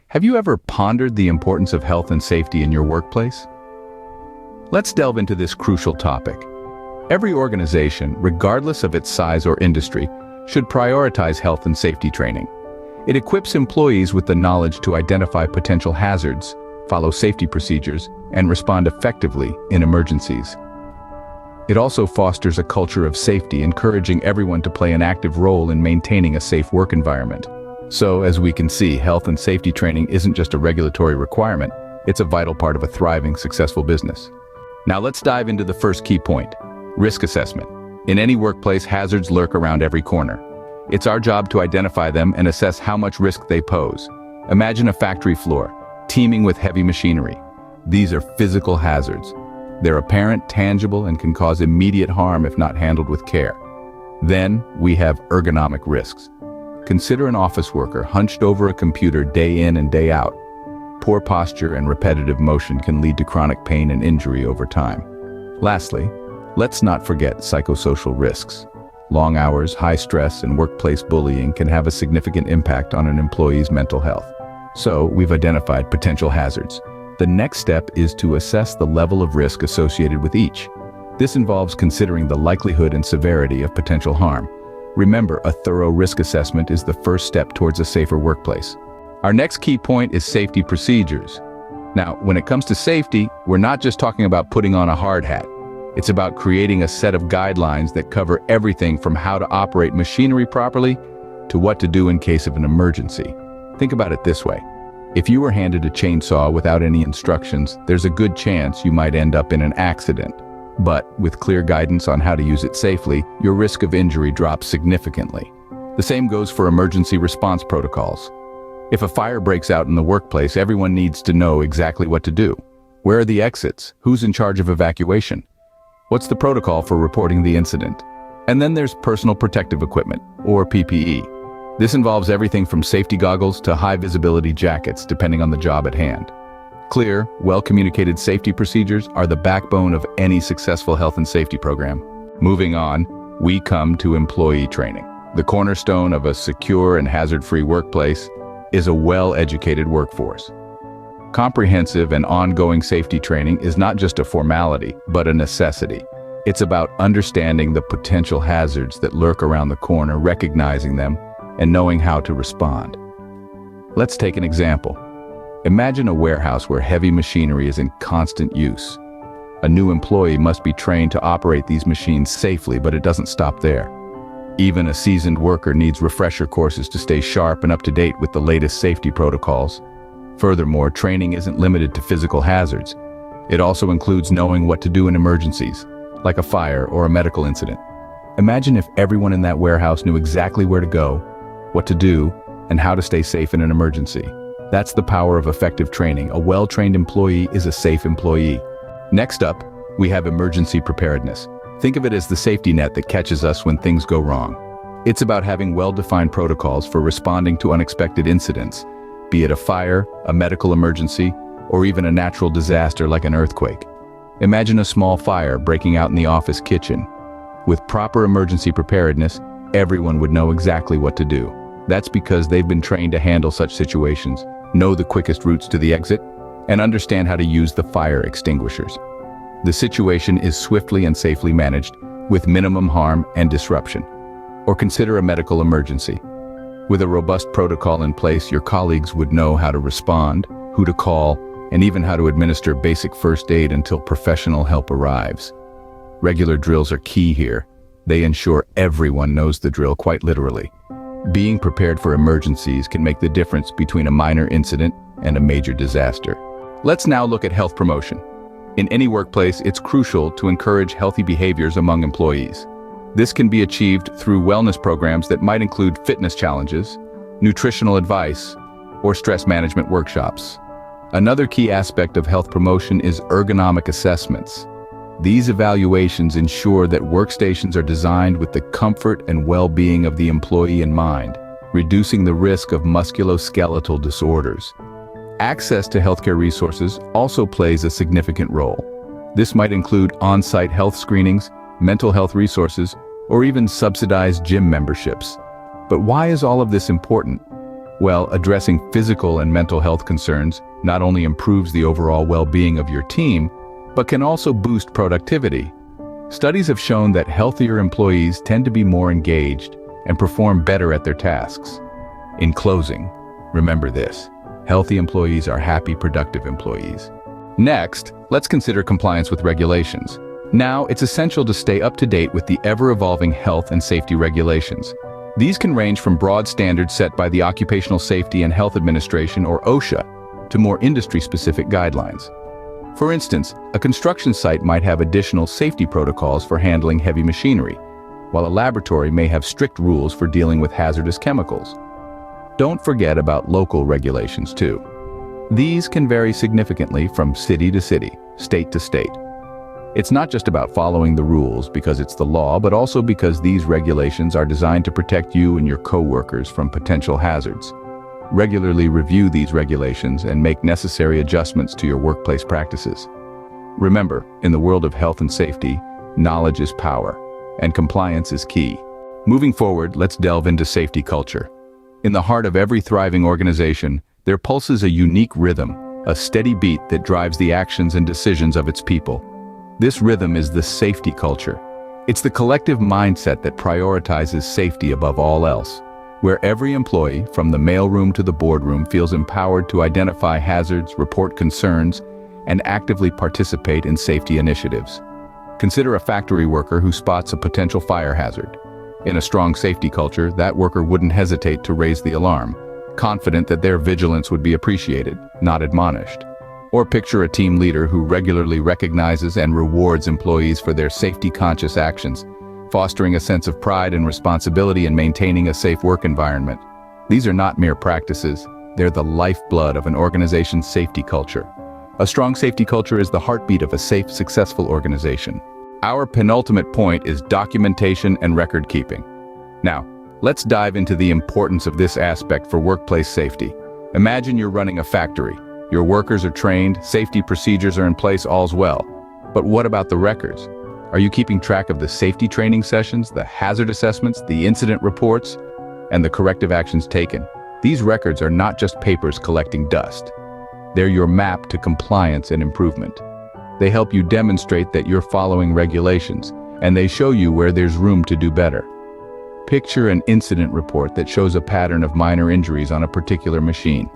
Have you ever pondered the importance of health and safety in your workplace? Let's delve into this crucial topic. Every organization, regardless of its size or industry, should prioritize health and safety training. It equips employees with the knowledge to identify potential hazards, follow safety procedures, and respond effectively in emergencies. It also fosters a culture of safety, encouraging everyone to play an active role in maintaining a safe work environment. So, as we can see, health and safety training isn't just a regulatory requirement, it's a vital part of a thriving, successful business. Now let's dive into the first key point: risk assessment. In any workplace, hazards lurk around every corner. It's our job to identify them and assess how much risk they pose. Imagine a factory floor, teeming with heavy machinery. These are physical hazards. They're apparent, tangible, and can cause immediate harm if not handled with care. Then, we have ergonomic risks. Consider an office worker hunched over a computer day in and day out. Poor posture and repetitive motion can lead to chronic pain and injury over time. Lastly, let's not forget psychosocial risks. Long hours, high stress, and workplace bullying can have a significant impact on an employee's mental health. So, we've identified potential hazards. The next step is to assess the level of risk associated with each. This involves considering the likelihood and severity of potential harm. Remember, a thorough risk assessment is the first step towards a safer workplace. Our next key point is safety procedures. Now, when it comes to safety, we're not just talking about putting on a hard hat. It's about creating a set of guidelines that cover everything from how to operate machinery properly to what to do in case of an emergency. Think about it this way. If you were handed a chainsaw without any instructions, there's a good chance you might end up in an accident. But with clear guidance on how to use it safely, your risk of injury drops significantly. The same goes for emergency response protocols. If a fire breaks out in the workplace, everyone needs to know exactly what to do. Where are the exits? Who's in charge of evacuation? What's the protocol for reporting the incident? And then there's personal protective equipment, or PPE. This involves everything from safety goggles to high-visibility jackets, depending on the job at hand. Clear, well-communicated safety procedures are the backbone of any successful health and safety program. Moving on, we come to employee training. The cornerstone of a secure and hazard-free workplace is a well-educated workforce. Comprehensive and ongoing safety training is not just a formality, but a necessity. It's about understanding the potential hazards that lurk around the corner, recognizing them, and knowing how to respond. Let's take an example. Imagine a warehouse where heavy machinery is in constant use. A new employee must be trained to operate these machines safely, but it doesn't stop there. Even a seasoned worker needs refresher courses to stay sharp and up to date with the latest safety protocols. Furthermore, training isn't limited to physical hazards. It also includes knowing what to do in emergencies, like a fire or a medical incident. Imagine if everyone in that warehouse knew exactly where to go, what to do, and how to stay safe in an emergency. That's the power of effective training. A well-trained employee is a safe employee. Next up, we have emergency preparedness. Think of it as the safety net that catches us when things go wrong. It's about having well-defined protocols for responding to unexpected incidents, be it a fire, a medical emergency, or even a natural disaster like an earthquake. Imagine a small fire breaking out in the office kitchen. With proper emergency preparedness, everyone would know exactly what to do. That's because they've been trained to handle such situations, know the quickest routes to the exit, and understand how to use the fire extinguishers. The situation is swiftly and safely managed, with minimum harm and disruption. Or consider a medical emergency. With a robust protocol in place, your colleagues would know how to respond, who to call, and even how to administer basic first aid until professional help arrives. Regular drills are key here. They ensure everyone knows the drill, quite literally. Being prepared for emergencies can make the difference between a minor incident and a major disaster. Let's now look at health promotion. In any workplace, it's crucial to encourage healthy behaviors among employees. This can be achieved through wellness programs that might include fitness challenges, nutritional advice, or stress management workshops. Another key aspect of health promotion is ergonomic assessments. These evaluations ensure that workstations are designed with the comfort and well-being of the employee in mind, reducing the risk of musculoskeletal disorders. Access to healthcare resources also plays a significant role. This might include on-site health screenings, mental health resources, or even subsidized gym memberships. But why is all of this important? Well, addressing physical and mental health concerns not only improves the overall well-being of your team, but can also boost productivity. Studies have shown that healthier employees tend to be more engaged and perform better at their tasks. In closing, remember this: healthy employees are happy, productive employees. Next, let's consider compliance with regulations. Now, it's essential to stay up to date with the ever-evolving health and safety regulations. These can range from broad standards set by the Occupational Safety and Health Administration, or OSHA, to more industry-specific guidelines. For instance, a construction site might have additional safety protocols for handling heavy machinery, while a laboratory may have strict rules for dealing with hazardous chemicals. Don't forget about local regulations too. These can vary significantly from city to city, state to state. It's not just about following the rules because it's the law, but also because these regulations are designed to protect you and your co-workers from potential hazards. Regularly review these regulations and make necessary adjustments to your workplace practices. Remember, in the world of health and safety, knowledge is power, and compliance is key. Moving forward, let's delve into safety culture. In the heart of every thriving organization, there pulses a unique rhythm, a steady beat that drives the actions and decisions of its people. This rhythm is the safety culture. It's the collective mindset that prioritizes safety above all else, where every employee, from the mailroom to the boardroom, feels empowered to identify hazards, report concerns, and actively participate in safety initiatives. Consider a factory worker who spots a potential fire hazard. In a strong safety culture, that worker wouldn't hesitate to raise the alarm, confident that their vigilance would be appreciated, not admonished. Or picture a team leader who regularly recognizes and rewards employees for their safety-conscious actions, fostering a sense of pride and responsibility in maintaining a safe work environment. These are not mere practices, they're the lifeblood of an organization's safety culture. A strong safety culture is the heartbeat of a safe, successful organization. Our penultimate point is documentation and record keeping. Now, let's dive into the importance of this aspect for workplace safety. Imagine you're running a factory. Your workers are trained, safety procedures are in place, all's well. But what about the records? Are you keeping track of the safety training sessions, the hazard assessments, the incident reports, and the corrective actions taken? These records are not just papers collecting dust. They're your map to compliance and improvement. They help you demonstrate that you're following regulations, and they show you where there's room to do better. Picture an incident report that shows a pattern of minor injuries on a particular machine.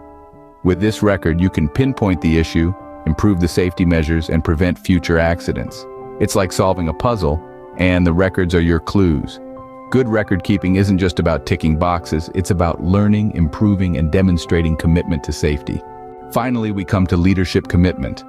With this record, you can pinpoint the issue, improve the safety measures, and prevent future accidents. It's like solving a puzzle, and the records are your clues. Good record keeping isn't just about ticking boxes, it's about learning, improving, and demonstrating commitment to safety. Finally, we come to leadership commitment.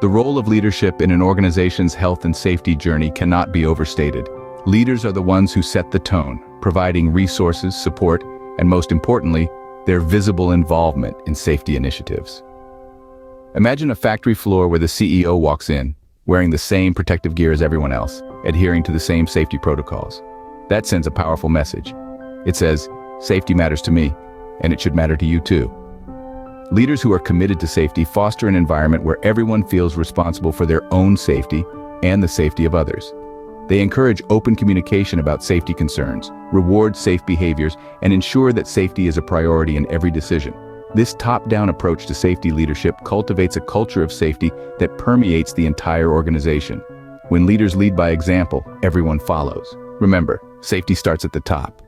The role of leadership in an organization's health and safety journey cannot be overstated. Leaders are the ones who set the tone, providing resources, support, and most importantly, their visible involvement in safety initiatives. Imagine a factory floor where the CEO walks in, wearing the same protective gear as everyone else, adhering to the same safety protocols. That sends a powerful message. It says, safety matters to me, and it should matter to you too. Leaders who are committed to safety foster an environment where everyone feels responsible for their own safety and the safety of others. They encourage open communication about safety concerns, reward safe behaviors, and ensure that safety is a priority in every decision. This top-down approach to safety leadership cultivates a culture of safety that permeates the entire organization. When leaders lead by example, everyone follows. Remember, safety starts at the top.